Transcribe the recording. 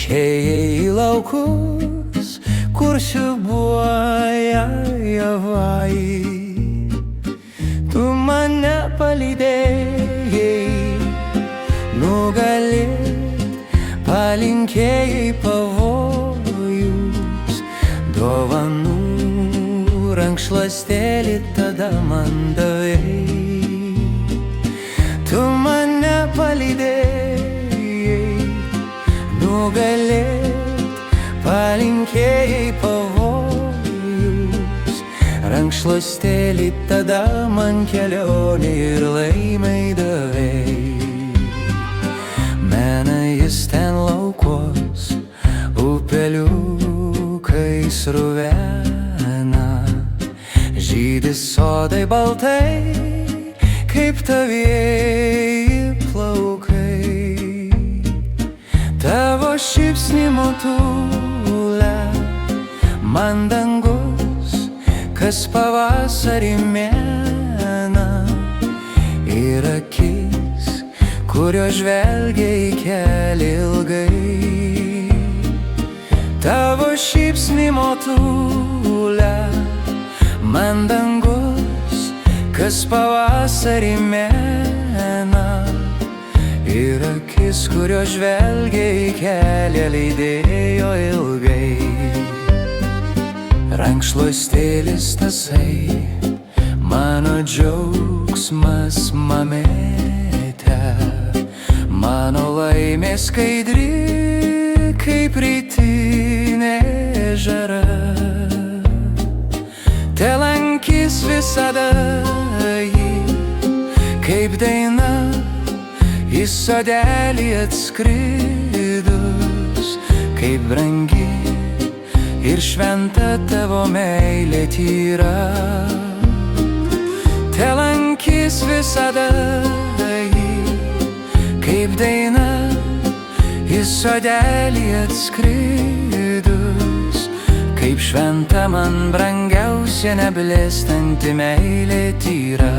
Išėjai į laukus, kur siūbuoja javai. Tu mane palydėjai, nugalėt palinkėjai pavojus. Dovanų rankšluostelį tada man davei. Tu mane palydėjai, nugalėt palinkėjai pavojus. Rankšluostelį tada man kelionė ir laimei davei. Mena jis ten laukuos, upeliukai sruvena. Žydi sodai baltai, kaip tavieji plaukai. Tavo šypsnį motulę man dangus, kas pavasarį mena. Ir akis, kurio žvelgia į kelią ilgai. Tavo šypsnį motulę man dangus, kas pavasarį mena. Ir akis, kurio žvelgia į kelią lydėjo ilgai. Rankšluostėlis tasai, mano džiaugsmas mamete. Mano laimė skaidri, kaip rytinė žara. Telankys visada jį, kaip daina, į sodelį atskridus. Kaip brangi ir šventa tavo meilė tyra. Telankys visada jį, kaip daina, į sodelį atskridus. Kaip šventa man brangiausia neblėstanti meilė tyra.